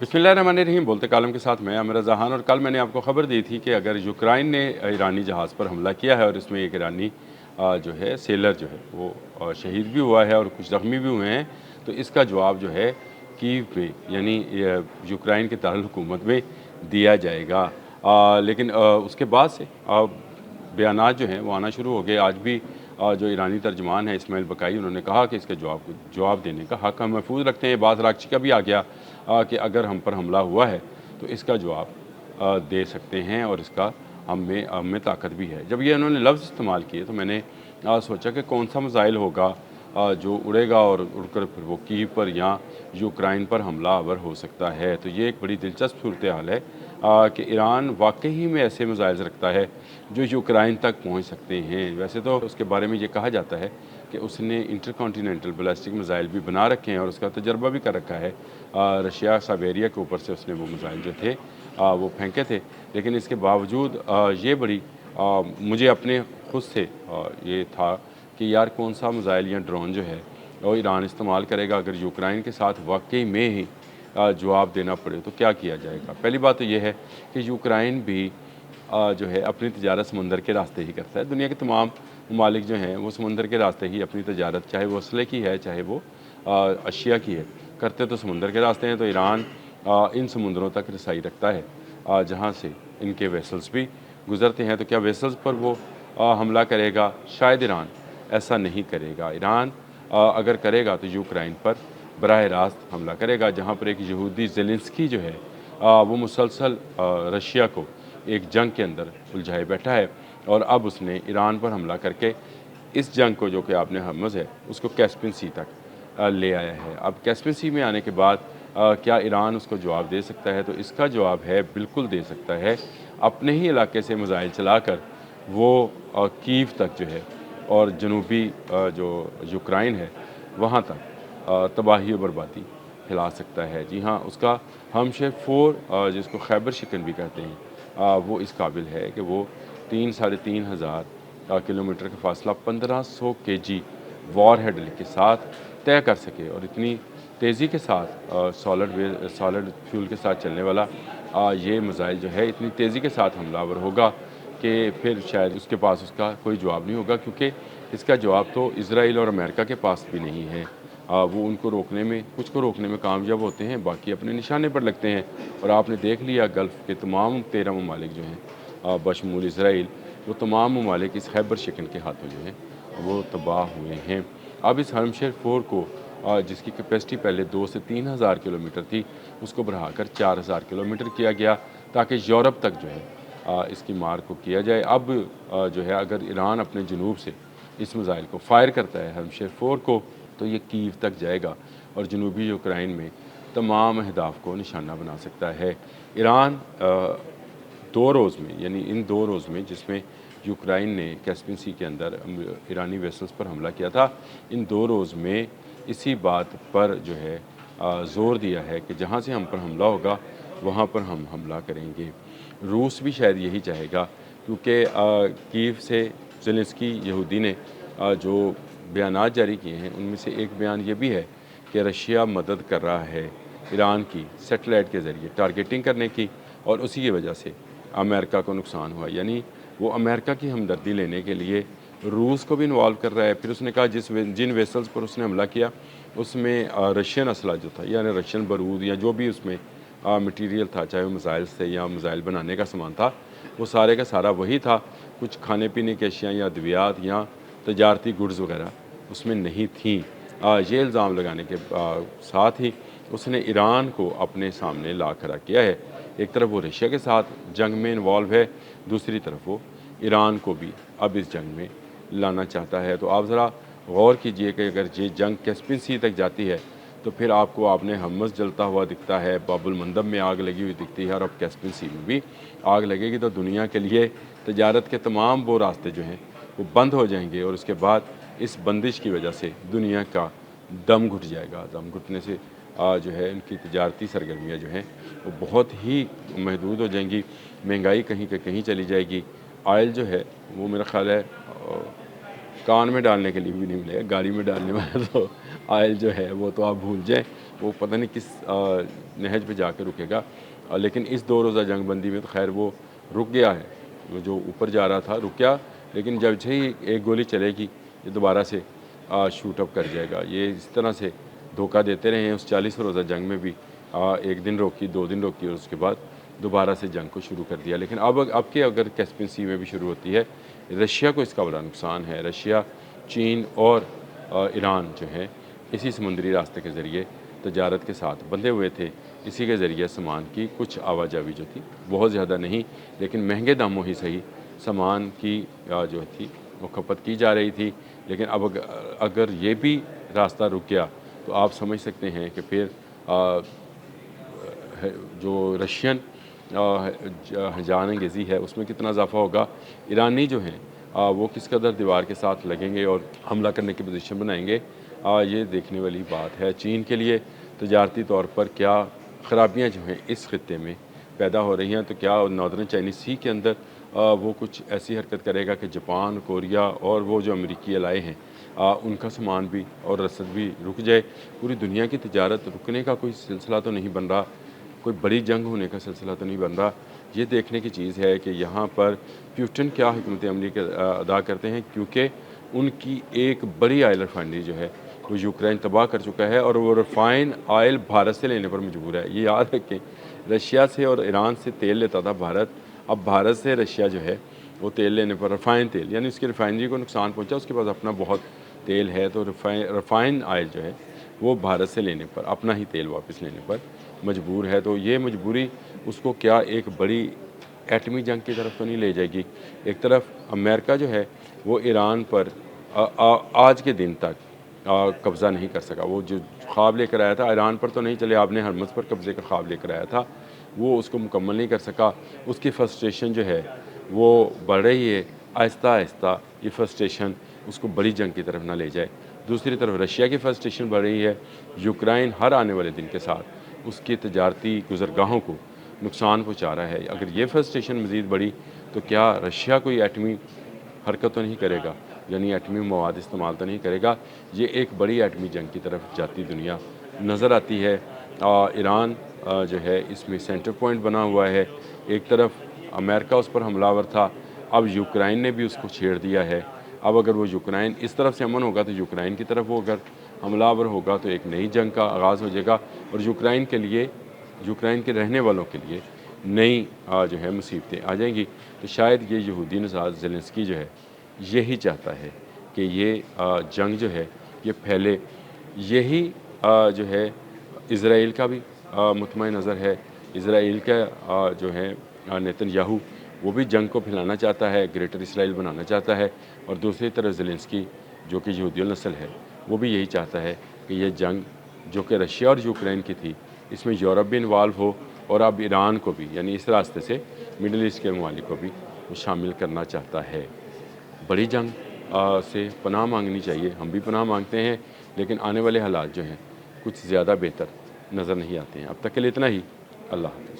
बिस्मिल्लाहिर्रहमानिर्रहीम। बोलते कालम के साथ मैं आमिर जहान। और कल मैंने आपको ख़बर दी थी कि अगर यूक्रेन ने ईरानी जहाज़ पर हमला किया है और इसमें एक ईरानी जो है सेलर जो है वो शहीद भी हुआ है और कुछ ज़ख्मी भी हुए हैं, तो इसका जवाब जो है कीव पे यानी यूक्रेन के दारुल हुकूमत में दिया जाएगा। लेकिन उसके बाद से बयानात जो हैं वो आना शुरू हो गए। आज भी जो ईरानी तर्जमान है इस्माइल बकाई, उन्होंने कहा कि इसके जवाब देने का हक़ हम महफूज रखते हैं। बात राक्षी का भी आ गया कि अगर हम पर हमला हुआ है तो इसका जवाब दे सकते हैं और इसका हम में ताकत भी है। जब ये उन्होंने लफ्ज़ इस्तेमाल किए तो मैंने सोचा कि कौन सा मिसाइल होगा जो उड़ेगा और उड़कर फिर वो कीव पर या यूक्रेन पर हमलावर हो सकता है। तो ये एक बड़ी दिलचस्प सूरत हाल है कि ईरान वाकई ही में ऐसे मिसाइल रखता है जो यूक्रेन तक पहुंच सकते हैं। वैसे तो उसके बारे में ये कहा जाता है कि उसने इंटरकॉन्टिनेंटल बैलिस्टिक मिसाइल भी बना रखे हैं और उसका तजर्बा भी कर रखा है। रशिया साइबेरिया के ऊपर से उसने वो मिसाइल जो थे वो फेंके थे। लेकिन इसके बावजूद ये बड़ी मुझे अपने खुद से ये था कि यार कौन सा मिसाइल या ड्रोन जो है वो ईरान इस्तेमाल करेगा अगर यूक्रेन के साथ वाकई में ही जवाब देना पड़े तो क्या किया जाएगा। पहली बात तो ये है कि यूक्रेन भी जो है अपनी तजारत समंदर के रास्ते ही करता है। दुनिया के तमाम ममालिक जो हैं वो समंदर के रास्ते ही अपनी तजारत, चाहे वो असले की है चाहे वो अशिया की है, करते तो समंदर के रास्ते हैं। तो ईरान इन समुंदरों तक रसाई रखता है जहाँ से इनके वेसल्स भी गुज़रते हैं। तो क्या वेसल्स पर वो हमला करेगा? शायद ईरान ऐसा नहीं करेगा। ईरान अगर करेगा तो यूक्रेन पर बराह रास्त हमला करेगा, जहाँ पर एक यहूदी ज़ेलेंस्की जो है वो मुसलसल रशिया को एक जंग के अंदर उलझाए बैठा है और अब उसने ईरान पर हमला करके इस जंग को, जो कि आपने हर्मज़ है, उसको कैस्पियन सी तक ले आया है। अब कैस्पियन सी में आने के बाद क्या ईरान उसको जवाब दे सकता है? तो इसका जवाब है बिल्कुल दे सकता है। अपने ही इलाके से मिसाइल चलाकर वो कीव तक जो है और जनूबी जो यूक्रेन है वहाँ तक तबाही और बर्बादी फैला सकता है। जी हाँ, उसका हमशेर 4 जिसको खैबर शिकन भी कहते हैं वो इस काबिल है कि वो 3 साढ़े 3 हज़ार किलोमीटर का फासला 1500 केजी वॉरहेड के साथ तय कर सके और इतनी तेज़ी के साथ सॉलिड फ्यूल के साथ चलने वाला ये मिसाइल जो है इतनी तेज़ी के साथ हमलावर होगा कि फिर शायद उसके पास उसका कोई जवाब नहीं होगा, क्योंकि इसका जवाब तो इज़राइल और अमेरिका के पास भी नहीं है। वो उनको रोकने में, कुछ को रोकने में कामयाब होते हैं, बाकी अपने निशाने पर लगते हैं। और आपने देख लिया गल्फ़ के तमाम 13 ममालिक जो हैं बशमूल इज़राइल, वो तमाम ममालिक इस खैबर शिकन के हाथों जो हैं वो तबाह हुए हैं। अब इस हरमशेर 4 को जिसकी कैपेसिटी पहले 2 से 3 हज़ार किलोमीटर थी, उसको बढ़ाकर 4 हज़ार किलोमीटर किया गया ताकि यूरोप तक जो है इसकी मार को किया जाए। अब जो है अगर ईरान अपने जनूब से इस मिसाइल को फायर करता है हरमशेर 4 को, तो ये कीव तक जाएगा और जनूबी यूक्रेन में तमाम अहदाफ को निशाना बना सकता है। ईरान 2 रोज़ में, यानी इन 2 रोज़ में जिसमें यूक्रेन ने कैस्पियन सी के अंदर ईरानी वेसल्स पर हमला किया था, इन 2 रोज़ में इसी बात पर जो है ज़ोर दिया है कि जहाँ से हम पर हमला होगा वहाँ पर हम हमला करेंगे। रूस भी शायद यही चाहेगा, क्योंकि कीव से ज़ेलेंस्की यहूदी ने जो बयानात जारी किए हैं उनमें से एक बयान ये भी है कि रशिया मदद कर रहा है ईरान की सैटेलाइट के ज़रिए टारगेटिंग करने की और उसी की वजह से अमेरिका को नुकसान हुआ। यानी वो अमेरिका की हमदर्दी लेने के लिए रूस को भी इन्वॉल्व कर रहा है। फिर उसने कहा जिन वेसल्स पर उसने हमला किया उसमें रशियन असला जो था, यानी रशियन बारूद या जो भी उसमें मटीरियल था, चाहे वो मिसाइल्स थे या मिसाइल बनाने का सामान था, वो सारे का सारा वही था। कुछ खाने पीने की अशिया या अद्वियात या तजारती गुड्स वगैरह उसमें नहीं थी। ये इल्ज़ाम लगाने के साथ ही उसने ईरान को अपने सामने ला खड़ा किया है। एक तरफ वो रशिया के साथ जंग में इन्वॉल्व है, दूसरी तरफ वो ईरान को भी अब इस जंग में लाना चाहता है। तो आप ज़रा गौर कीजिए कि अगर ये जंग कैस्पियन सी तक जाती है तो फिर आपको आपने हमस जलता हुआ दिखता है, बाबुल मंदब में आग लगी हुई दिखती है और अब कैस्पियन सी में भी आग लगेगी। तो दुनिया के लिए तजारत के तमाम वो रास्ते जो हैं वो बंद हो जाएंगे और उसके बाद इस बंदिश की वजह से दुनिया का दम घुट जाएगा। दम घुटने से जो है इनकी तजारती सरगर्मियाँ जो हैं वो बहुत ही महदूद हो जाएंगी। महंगाई कहीं के कहीं चली जाएगी। ऑयल जो है वो मेरा ख़्याल है कान में डालने के लिए भी नहीं मिलेगा, गाड़ी में डालने वाला तो ऑयल जो है वो तो आप भूल जाएँ। वो पता नहीं किस नहज पे जाकर रुकेगा। लेकिन इस 2 रोज़ा जंग बंदी में तो खैर वो रुक गया है, वो जो ऊपर जा रहा था रुक गया, लेकिन जब से ही एक गोली चलेगी ये दोबारा से शूट अप कर जाएगा। ये इस तरह से धोखा देते रहे हैं। उस 40 रोज़ा जंग में भी 1 दिन रोकी, 2 दिन रोकी और उसके बाद दोबारा से जंग को शुरू कर दिया। लेकिन अब के अगर कैस्पियन सी में भी शुरू होती है, रशिया को इसका बड़ा नुकसान है। रशिया, चीन और ईरान जो है इसी समुद्री रास्ते के ज़रिए तजारत के साथ बंधे हुए थे। इसी के ज़रिए सामान की कुछ आवाजावी जो थी, बहुत ज़्यादा नहीं लेकिन महंगे दामों ही सही, सामान की जो थी वो खपत की जा रही थी। लेकिन अब अगर ये भी रास्ता रुक गया तो आप समझ सकते हैं कि फिर जो रशियन जान अंगेज़ी है उसमें कितना इजाफा होगा। ईरानी जो हैं वो किस कदर दीवार के साथ लगेंगे और हमला करने की पोजीशन बनाएंगे, ये देखने वाली बात है। चीन के लिए तजारती तौर पर क्या ख़राबियाँ जो हैं इस खत्े में पैदा हो रही हैं, तो क्या नॉर्दर्न चाइनीज़ सी के अंदर वो कुछ ऐसी हरकत करेगा कि जापान, कोरिया और वो जो अमेरिकी अलाए हैं उनका सामान भी और रसद भी रुक जाए। पूरी दुनिया की तजारत रुकने का कोई सिलसिला तो नहीं बन रहा, कोई बड़ी जंग होने का सिलसिला तो नहीं बन रहा। ये देखने की चीज़ है कि यहाँ पर प्यूटन क्या हिकमत अमली अदा करते हैं, क्योंकि उनकी एक बड़ी ऑयल रिफाइनरी जो है वो यूक्रेन तबाह कर चुका है और वो रिफाइन ऑयल भारत से लेने पर मजबूर है। ये याद रखें, रशिया से और ईरान से तेल लेता था भारत, अब भारत से रशिया जो है वो तेल लेने पर रिफाइन तेल यानी उसकी रिफाइनरी को नुकसान पहुँचा, उसके पास अपना बहुत तेल है, तो रिफाइन ऑयल जो है वो भारत से लेने पर, अपना ही तेल वापस लेने पर मजबूर है। तो ये मजबूरी उसको क्या एक बड़ी एटमी जंग की तरफ तो नहीं ले जाएगी। एक तरफ अमेरिका जो है वो ईरान पर आज के दिन तक कब्ज़ा नहीं कर सका। वो जो ख्वाब लेकर आया था ईरान पर तो नहीं चले, आपने हरमज़ पर कब्ज़े का ख्वाब लेकर आया था, वो उसको मुकम्मल नहीं कर सका। उसकी फ्रस्ट्रेशन जो है वो बढ़ रही है, आहिस्ता आहिस्ता ये फ्रस्ट्रेशन उसको बड़ी जंग की तरफ ना ले जाए। दूसरी तरफ रशिया की फ्रस्ट्रेशन बढ़ रही है, यूक्रेन हर आने वाले दिन के साथ उसकी तजारती गुज़रगाहों को नुकसान पहुँचा रहा है। अगर ये फ्रस्ट्रेशन मज़ीद बढ़ी तो क्या रशिया कोई एटमी हरकत तो नहीं करेगा, यानी एटमी मवाद इस्तेमाल तो नहीं करेगा। ये एक बड़ी एटमी जंग की तरफ जाती दुनिया नज़र आती है। ईरान जो है इसमें सेंटर पॉइंट बना हुआ है। एक तरफ अमेरिका उस पर हमलावर था, अब यूक्रेन ने भी उसको छेड़ दिया है। अब अगर वो यूक्रेन इस तरफ से अमन होगा तो यूक्रेन की तरफ वो अगर हमलावर होगा तो एक नई जंग का आगाज़ हो जाएगा और यूक्रेन के लिए, यूक्रेन के रहने वालों के लिए नई जो है मुसीबतें आ जाएंगी। तो शायद ये यहूदी नज़ाद ज़ेलेंस्की जो है यही चाहता है कि ये जंग जो है ये फैले। यही जो है इज़राइल का भी मुतमईन नज़र है। इज़राइल का जो है नेतन्याहू वो भी जंग को फैलाना चाहता है, ग्रेटर इसराइल बनाना चाहता है। और दूसरी तरफ ज़ेलेंस्की जो कि यहूदी नस्ल है वो भी यही चाहता है कि ये जंग जो कि रशिया और यूक्रेन की थी इसमें यूरोप भी इन्वॉल्व हो और अब ईरान को भी, यानी इस रास्ते से मिडल ईस्ट के ममालिक को भी वो शामिल करना चाहता है। बड़ी जंग से पनाह मांगनी चाहिए, हम भी पनाह मांगते हैं, लेकिन आने वाले हालात जो हैं कुछ ज़्यादा बेहतर नज़र नहीं आते हैं। अब तक के लिए इतना ही। अल्लाह हाफ़िज़।